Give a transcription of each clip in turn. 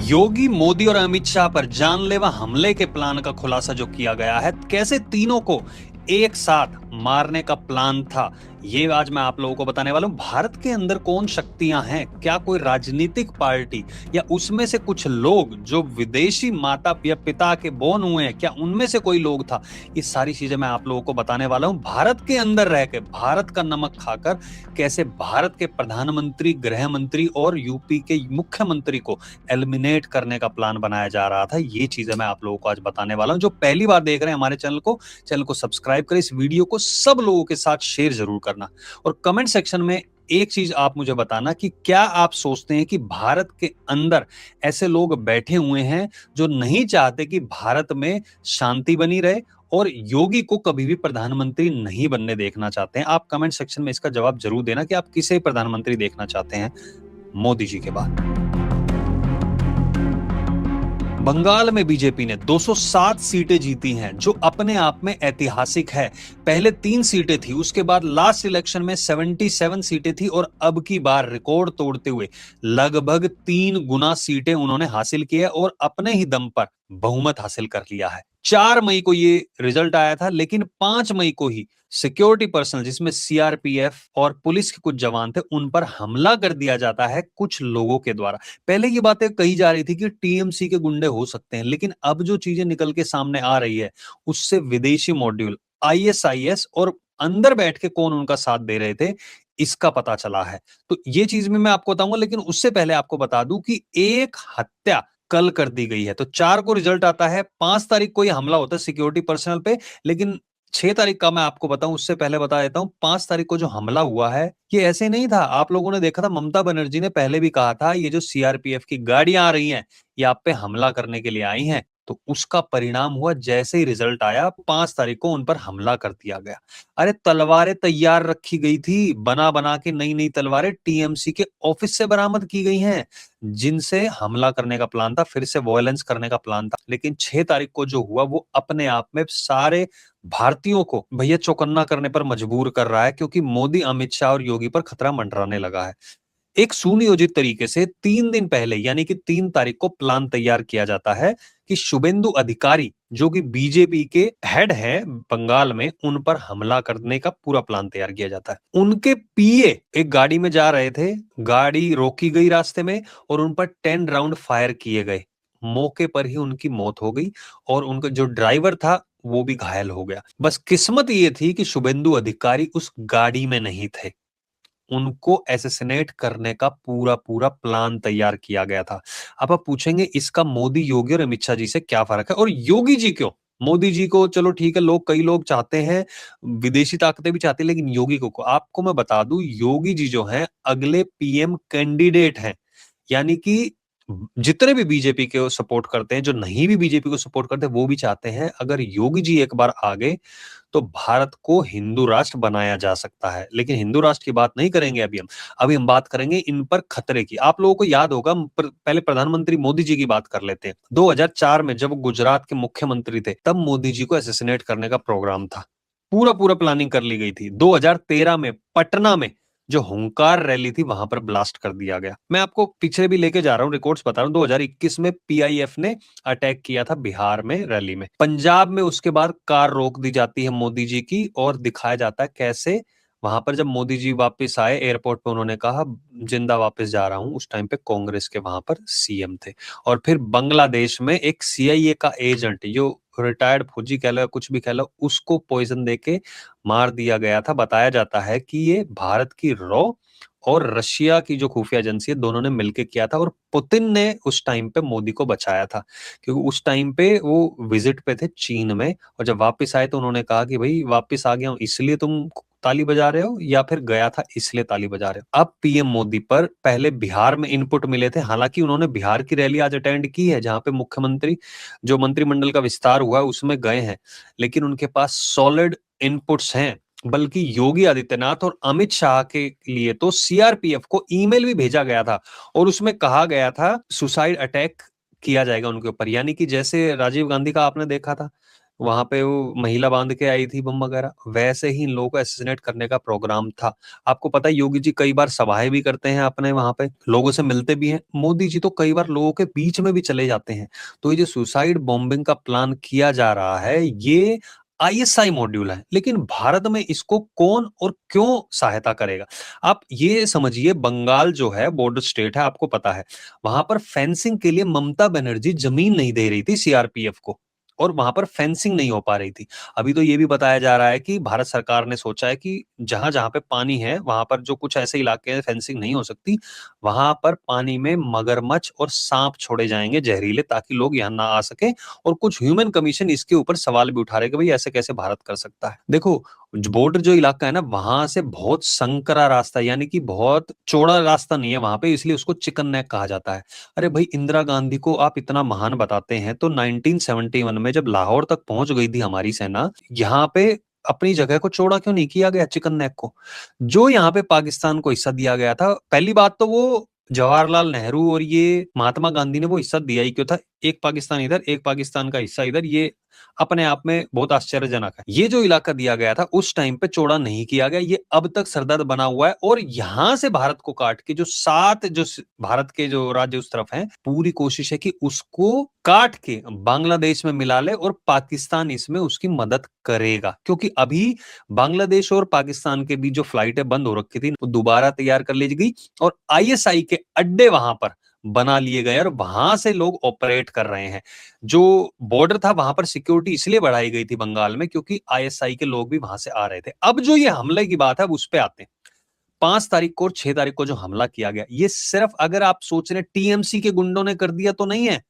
योगी, मोदी और अमित शाह पर जानलेवा हमले के प्लान का खुलासा जो किया गया है, कैसे तीनों को एक साथ मारने का प्लान था, ये आज मैं आप लोगों को बताने वाला हूं। भारत के अंदर कौन शक्तियां हैं, क्या कोई राजनीतिक पार्टी या उसमें से कुछ लोग जो विदेशी माता या पिता के बोन हुए हैं, क्या उनमें से कोई लोग था? ये सारी चीजें मैं आप लोगों को बताने वाला हूं। भारत के अंदर रह के भारत का नमक खाकर कैसे भारत के प्रधानमंत्री, गृह मंत्री और यूपी के मुख्यमंत्री को एलिमिनेट करने का प्लान बनाया जा रहा था, ये चीजें मैं आप लोगों को आज बताने वाला हूं। जो पहली बार देख रहे हैं हमारे चैनल को सब्सक्राइब करें, इस वीडियो को सब लोगों के साथ शेयर जरूर करना और कमेंट सेक्शन में एक चीज आप मुझे बताना कि क्या आप सोचते हैं कि भारत के अंदर ऐसे लोग बैठे हुए हैं जो नहीं चाहते कि भारत में शांति बनी रहे और योगी को कभी भी प्रधानमंत्री नहीं बनने देखना चाहते हैं? आप कमेंट सेक्शन में इसका जवाब जरूर देना कि आप किसे प्रधानमंत्री देखना चाहते हैं मोदी जी के बाद। बंगाल में बीजेपी ने 207 सीटें जीती हैं, जो अपने आप में ऐतिहासिक है। पहले 3 सीटें थी, उसके बाद लास्ट इलेक्शन में 77 सीटें थी और अब की बार रिकॉर्ड तोड़ते हुए लगभग 3 गुना सीटें उन्होंने हासिल की है और अपने ही दम पर बहुमत हासिल कर लिया है। 4 मई को ये रिजल्ट आया था, लेकिन 5 मई को ही सिक्योरिटी पर्सनल, जिसमें सीआरपीएफ और पुलिस के कुछ जवान थे, उन पर हमला कर दिया जाता है कुछ लोगों के द्वारा। पहले ये बातें कही जा रही थी कि टीएमसी के गुंडे हो सकते हैं, लेकिन अब जो चीजें निकल के सामने आ रही है, उससे विदेशी मॉड्यूल, आईएसआईएस और अंदर बैठ के कौन उनका साथ दे रहे थे, इसका पता चला है। तो ये चीज भी मैं आपको बताऊंगा, लेकिन उससे पहले आपको बता दूं कि एक हत्या कल कर दी गई है। तो 4 को रिजल्ट आता है, 5 तारीख को यह हमला होता है सिक्योरिटी पर्सनल पे, लेकिन 6 तारीख का मैं आपको बताऊं, उससे पहले बता देता हूं, 5 तारीख को जो हमला हुआ है, ये ऐसे नहीं था। आप लोगों ने देखा था, ममता बनर्जी ने पहले भी कहा था, ये जो सीआरपीएफ की गाड़ियां आ रही हैं, ये आप पे हमला करने के लिए आई हैं। तो उसका परिणाम हुआ, जैसे ही रिजल्ट आया 5 तारीख को उन पर हमला कर दिया गया। अरे तलवारें तैयार रखी गई थी, बना बना के नई नई तलवारें टीएमसी के ऑफिस से बरामद की गई हैं, जिनसे हमला करने का प्लान था, फिर से वायलेंस करने का प्लान था। लेकिन 6 तारीख को जो हुआ, वो अपने आप में सारे भारतीयों को भैया चौकन्ना करने पर मजबूर कर रहा है, क्योंकि मोदी, अमित शाह और योगी पर खतरा मंडराने लगा है। एक सुनियोजित तरीके से 3 दिन पहले, यानी कि 3 तारीख को प्लान तैयार किया जाता है कि शुभेंदु अधिकारी, जो कि बीजेपी के हेड है बंगाल में, उन पर हमला करने का पूरा प्लान तैयार किया जाता है। उनके पीए एक गाड़ी में जा रहे थे, गाड़ी रोकी गई रास्ते में और उन पर 10 राउंड फायर किए गए। मौके पर ही उनकी मौत हो गई और उनका जो ड्राइवर था वो भी घायल हो गया। बस किस्मत ये थी कि शुभेंदु अधिकारी उस गाड़ी में नहीं थे। उनको असैसिनेट करने का पूरा पूरा प्लान तैयार किया गया था। अब आप पूछेंगे, इसका मोदी, योगी और अमित शाह जी से क्या फर्क है, और योगी जी क्यों? मोदी जी को चलो ठीक है, कई लोग चाहते हैं, विदेशी ताकतें भी चाहती है, लेकिन योगी को आपको मैं बता दूं, योगी जी जो हैं अगले पीएम कैंडिडेट हैं। यानी कि जितने भी बीजेपी को सपोर्ट करते हैं, जो नहीं भी बीजेपी को सपोर्ट करते, वो भी चाहते हैं अगर योगी जी एक बार आ गए तो भारत को हिंदू राष्ट्र बनाया जा सकता है। लेकिन हिंदू राष्ट्र की बात नहीं करेंगे अभी हम बात करेंगे इन पर खतरे की। आप लोगों को याद होगा, पहले प्रधानमंत्री मोदी जी की बात कर लेते हैं। 2004 में जब गुजरात के मुख्यमंत्री थे, तब मोदी जी को असैसिनेट करने का प्रोग्राम था। पूरा पूरा प्लानिंग कर ली गई थी। 2013 में पटना में जो हुंकार रैली थी, वहां पर ब्लास्ट कर दिया गया। मैं आपको पीछे भी लेके जा रहा हूँ, रिकॉर्ड्स बता रहा हूँ। 2021 में पीआईएफ ने अटैक किया था बिहार में रैली में। पंजाब में उसके बाद कार रोक दी जाती है मोदी जी की और दिखाया जाता है कैसे वहां पर जब मोदी जी वापस आए एयरपोर्ट पे, उन्होंने कहा जिंदा वापस जा रहा हूं। उस टाइम पे कांग्रेस के वहां पर सीएम थे। और फिर बांग्लादेश में एक सीआईए का एजेंट, जो रिटायर्ड फौजी कह लो, कुछ भी कह लो, उसको पॉइजन देके मार दिया गया था। बताया जाता है कि ये भारत की रॉ और रशिया की जो खुफिया एजेंसी है, दोनों ने मिलकर किया था और पुतिन ने उस टाइम पे मोदी को बचाया था, क्योंकि उस टाइम पे वो विजिट पे थे चीन में। और जब वापस आए तो उन्होंने कहा कि भाई वापस आ गया हूं इसलिए तुम ताली बजा रहे हो, या फिर गया था इसलिए ताली बजा रहे हो। अब पीएम मोदी पर पहले बिहार में इनपुट मिले थे, हालांकि उन्होंने बिहार की रैली आज अटेंड की है, जहां पे मुख्यमंत्री जो मंत्रिमंडल का विस्तार हुआ है उसमें गए हैं, लेकिन उनके पास सॉलिड इनपुट्स हैं। बल्कि योगी आदित्यनाथ और अमित शाह के लिए तो सीआरपीएफ को ईमेल भी भेजा गया था और उसमें कहा गया था सुसाइड अटैक किया जाएगा उनके ऊपर। यानी कि जैसे राजीव गांधी का आपने देखा था वहां पे वो महिला बांध के आई थी बम वगैरह, वैसे ही इन लोगों को असैसिनेट करने का प्रोग्राम था। आपको पता है योगी जी कई बार सभाएं भी करते हैं अपने वहां पे, लोगों से मिलते भी हैं। मोदी जी तो कई बार लोगों के बीच में भी चले जाते हैं। तो ये जो सुसाइड बॉम्बिंग का प्लान किया जा रहा है, ये आईएसआई मॉड्यूल है, लेकिन भारत में इसको कौन और क्यों सहायता करेगा? आप ये समझिए, बंगाल जो है बॉर्डर स्टेट है, आपको पता है, वहां पर फेंसिंग के लिए ममता बनर्जी जमीन नहीं दे रही थी सीआरपीएफ को, और वहां पर फेंसिंग नहीं हो पा रही थी। अभी तो ये भी बताया जा रहा है कि भारत सरकार ने सोचा है कि जहां जहां पे पानी है वहां पर जो कुछ ऐसे इलाके हैं फेंसिंग नहीं हो सकती, वहां पर पानी में मगरमच्छ और सांप छोड़े जाएंगे जहरीले, ताकि लोग यहाँ ना आ सके। और कुछ ह्यूमन कमीशन इसके ऊपर सवाल भी उठा रहे कि भाई ऐसे कैसे भारत कर सकता है। देखो, बॉर्डर जो इलाका है ना, वहां से बहुत संकरा रास्ता, यानी कि बहुत चौड़ा रास्ता नहीं है वहां पे, इसलिए उसको चिकन नेक कहा जाता है। अरे भाई, इंदिरा गांधी को आप इतना महान बताते हैं, तो 1971 में जब लाहौर तक पहुंच गई थी हमारी सेना, यहाँ पे अपनी जगह को चौड़ा क्यों नहीं किया गया चिकन नेक को? जो यहाँ पे पाकिस्तान को हिस्सा दिया गया था, पहली बात तो वो जवाहरलाल नेहरू और ये महात्मा गांधी ने वो हिस्सा दिया ही क्यों था? एक पाकिस्तान इधर, एक पाकिस्तान का हिस्सा इधर, ये अपने आप में बहुत आश्चर्यजनक है। ये जो इलाका दिया गया था उस टाइम पे चौड़ा नहीं किया गया, ये अब तक सरदर्द बना हुआ है। और यहां से भारत को काट के जो भारत के जो राज्य उस तरफ हैं, पूरी कोशिश है कि उसको काट के बांग्लादेश में मिला ले, और पाकिस्तान इसमें उसकी मदद करेगा, क्योंकि अभी बांग्लादेश और पाकिस्तान के बीच जो फ्लाइटें बंद हो रखी थी वो दोबारा तैयार कर ली गई, और आईएसआई के अड्डे वहां पर बना लिए गए, और वहां से लोग ऑपरेट कर रहे हैं। जो बॉर्डर था वहां पर सिक्योरिटी इसलिए बढ़ाई गई थी बंगाल में, क्योंकि आईएसआई के लोग भी वहां से आ रहे थे। अब जो ये हमले की बात है, अब उस पे आते हैं। 5 तारीख को और 6 तारीख को जो हमला किया गया, ये सिर्फ, अगर आप सोच रहे टीएमसी के गुंडों ने कर दिया, तो नहीं है।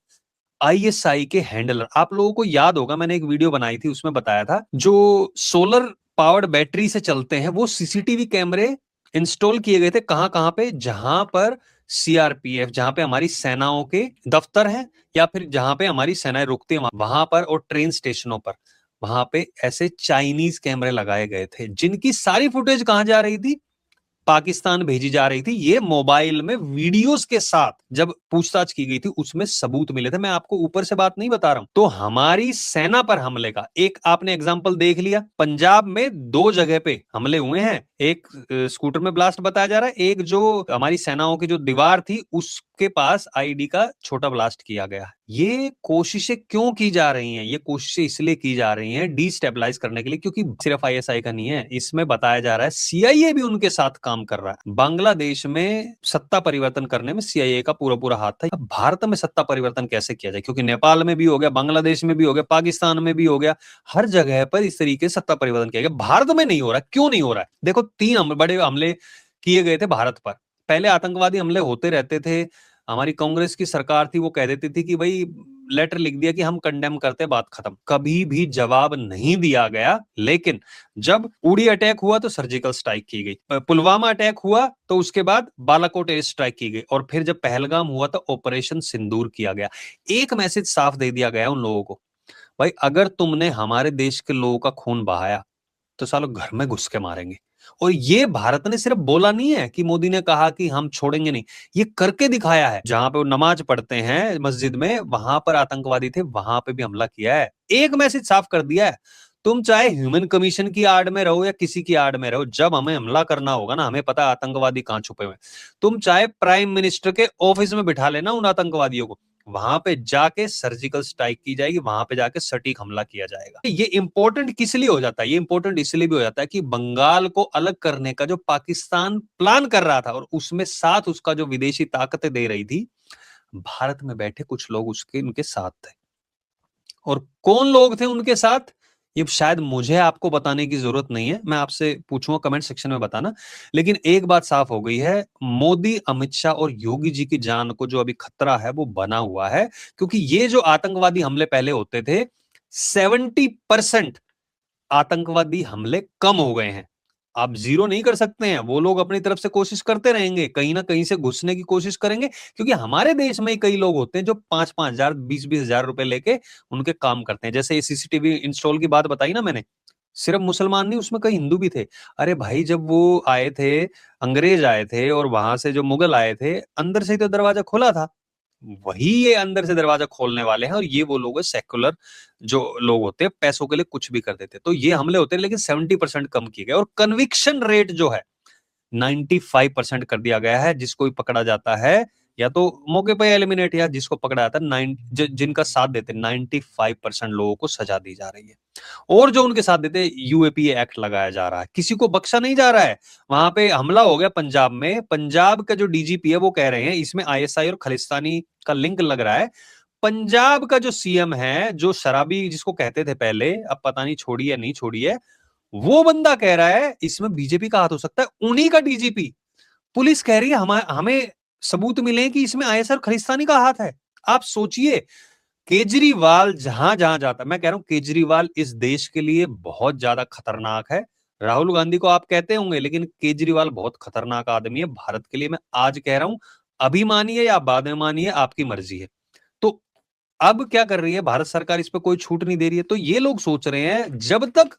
आईएसआई के हैंडलर, आप लोगों को याद होगा, मैंने एक वीडियो बनाई थी, उसमें बताया था, जो सोलर पावर्ड बैटरी से चलते हैं, वो सीसीटीवी कैमरे इंस्टॉल किए गए थे। कहां कहां पे? जहां पर सीआरपीएफ, जहां पे हमारी सेनाओं के दफ्तर हैं, या फिर जहां पे हमारी सेनाएं रुकती हैं वहां पर, और ट्रेन स्टेशनों पर, वहां पे ऐसे चाइनीज कैमरे लगाए गए थे, जिनकी सारी फुटेज कहां जा रही थी? पाकिस्तान भेजी जा रही थी। ये मोबाइल में वीडियोस के साथ जब पूछताछ की गई थी, उसमें सबूत मिले थे। मैं आपको ऊपर से बात नहीं बता रहा हूं। तो हमारी सेना पर हमले का एक आपने एग्जाम्पल देख लिया। पंजाब में 2 जगह पे हमले हुए हैं, एक स्कूटर में ब्लास्ट बताया जा रहा है, एक जो हमारी सेनाओं की जो दीवार थी उसके पास आईडी का छोटा ब्लास्ट किया गया। ये कोशिशें क्यों की जा रही हैं? ये कोशिशें इसलिए की जा रही हैं डिस्टेबलाइज करने के लिए, क्योंकि सिर्फ आईएसआई का नहीं है, इसमें बताया जा रहा है सीआईए भी उनके साथ काम कर रहा है। बांग्लादेश में सत्ता परिवर्तन करने में सीआईए का पूरा पूरा हाथ था। अब भारत में सत्ता परिवर्तन कैसे किया जाए? क्योंकि नेपाल में भी हो गया, बांग्लादेश में भी हो गया, पाकिस्तान में भी हो गया, हर जगह पर इस तरीके से सत्ता परिवर्तन किया गया। भारत में नहीं हो रहा, क्यों नहीं हो रहा है? देखो, 3 बड़े हमले किए गए थे भारत पर। पहले आतंकवादी हमले होते रहते थे, हमारी कांग्रेस की सरकार थी, वो कह देती थी कि भाई लेटर लिख दिया कि हम कंडेम करते, बात खत्म। कभी भी जवाब नहीं दिया गया। लेकिन जब उड़ी अटैक हुआ तो सर्जिकल स्ट्राइक की गई, पुलवामा अटैक हुआ तो उसके बाद बालाकोट एयर स्ट्राइक की गई, और फिर जब पहलगाम हुआ तो ऑपरेशन सिंदूर किया गया। एक मैसेज साफ दे दिया गया उन लोगों को, भाई अगर तुमने हमारे देश के लोगों का खून बहाया तो सालों घर में घुस के मारेंगे। और ये भारत ने सिर्फ बोला नहीं है कि मोदी ने कहा कि हम छोड़ेंगे नहीं, ये करके दिखाया है। जहां पे वो नमाज पढ़ते हैं मस्जिद में, वहां पर आतंकवादी थे, वहां पे भी हमला किया है। एक मैसेज साफ कर दिया है, तुम चाहे ह्यूमन कमीशन की आड़ में रहो या किसी की आड़ में रहो, जब हमें हमला करना होगा ना, हमें पता है आतंकवादी कहां छुपे हुए। तुम चाहे प्राइम मिनिस्टर के ऑफिस में बिठा लेना उन आतंकवादियों को, वहां पे जाके सर्जिकल स्ट्राइक की जाएगी, वहां पे जाके सटीक हमला किया जाएगा। ये इंपॉर्टेंट किस लिए हो जाता है? ये इंपॉर्टेंट इसलिए भी हो जाता है कि बंगाल को अलग करने का जो पाकिस्तान प्लान कर रहा था, और उसमें साथ उसका जो विदेशी ताकतें दे रही थी, भारत में बैठे कुछ लोग उसके उनके साथ थे। और कौन लोग थे उनके साथ, ये शायद मुझे आपको बताने की जरूरत नहीं है, मैं आपसे पूछूंगा कमेंट सेक्शन में बताना। लेकिन एक बात साफ हो गई है, मोदी, अमित शाह और योगी जी की जान को जो अभी खतरा है वो बना हुआ है, क्योंकि ये जो आतंकवादी हमले पहले होते थे, 70% आतंकवादी हमले कम हो गए हैं। आप जीरो नहीं कर सकते हैं, वो लोग अपनी तरफ से कोशिश करते रहेंगे, कहीं ना कहीं से घुसने की कोशिश करेंगे, क्योंकि हमारे देश में ही कई लोग होते हैं जो 5-5 हजार, 20-20 हजार रुपए लेके उनके काम करते हैं। जैसे ये सीसीटीवी इंस्टॉल की बात बताई ना मैंने, सिर्फ मुसलमान नहीं, उसमें कई हिंदू भी थे। अरे भाई, जब वो आए थे, अंग्रेज आए थे, और वहां से जो मुगल आए थे, अंदर से ही तो दरवाजा खुला था, वही ये अंदर से दरवाजा खोलने वाले हैं, और ये वो लोग हैं सेक्युलर जो लोग होते हैं, पैसों के लिए कुछ भी कर देते हैं। तो ये हमले होते हैं, लेकिन 70% कम किए गए, और कन्विक्शन रेट जो है 95% कर दिया गया है। जिसको भी पकड़ा जाता है या तो मौके पर एलिमिनेट, या जिसको पकड़ा जाता है जिनका साथ देते 95% लोगों को सजा दी जा रही है। और जो उनके साथ देते यूएपीए एक्ट लगाया जा रहा है, किसी को बख्शा नहीं जा रहा है। वहां पे हमला हो गया पंजाब में, पंजाब का जो डीजीपी है वो कह रहे हैं इसमें आईएसआई और खालिस्तानी का लिंक लग रहा है। पंजाब का जो सीएम है, जो शराबी जिसको कहते थे पहले, अब पता नहीं छोड़ी है नहीं छोड़ी है, वो बंदा कह रहा है इसमें बीजेपी का हाथ हो सकता है। उन्हीं का डीजीपी, पुलिस कह रही है हमें सबूत मिले कि इसमें आईएसआई और खालिस्तानी का हाथ है। आप सोचिए, केजरीवाल जहां जहां जाता, मैं कह रहा हूं केजरीवाल इस देश के लिए बहुत ज्यादा खतरनाक है। राहुल गांधी को आप कहते होंगे, लेकिन केजरीवाल बहुत खतरनाक आदमी है भारत के लिए। मैं आज कह रहा हूं, अभी मानिए या बाद में मानिए, आपकी मर्जी है। तो अब क्या कर रही है भारत सरकार, इस पर कोई छूट नहीं दे रही है। तो ये लोग सोच रहे हैं जब तक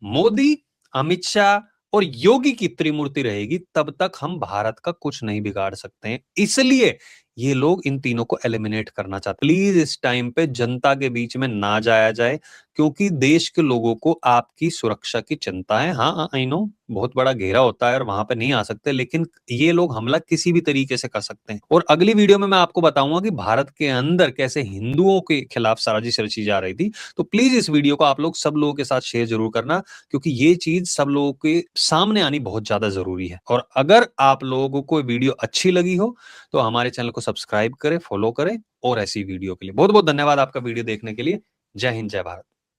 मोदी, अमित शाह और योगी की त्रिमूर्ति रहेगी, तब तक हम भारत का कुछ नहीं बिगाड़ सकते हैं। इसलिए ये लोग इन तीनों को एलिमिनेट करना चाहते हैं। प्लीज इस टाइम पे जनता के बीच में ना जाया जाए, क्योंकि देश के लोगों को आपकी सुरक्षा की चिंता है। हाँ, आई नो बहुत बड़ा घेरा होता है और वहां पे नहीं आ सकते, लेकिन ये लोग हमला किसी भी तरीके से कर सकते हैं। और अगली वीडियो में मैं आपको बताऊंगा कि भारत के अंदर कैसे हिंदुओं के खिलाफ साजिश रची जा रही थी। तो प्लीज इस वीडियो को आप लोग सब लोगों के साथ शेयर जरूर करना, क्योंकि ये चीज सब लोगों के सामने आनी बहुत ज्यादा जरूरी है। और अगर आप लोगों को वीडियो अच्छी लगी हो तो हमारे चैनल को सब्सक्राइब करें, फॉलो करें, और ऐसी वीडियो के लिए बहुत बहुत धन्यवाद आपका वीडियो देखने के लिए। जय हिंद, जय भारत।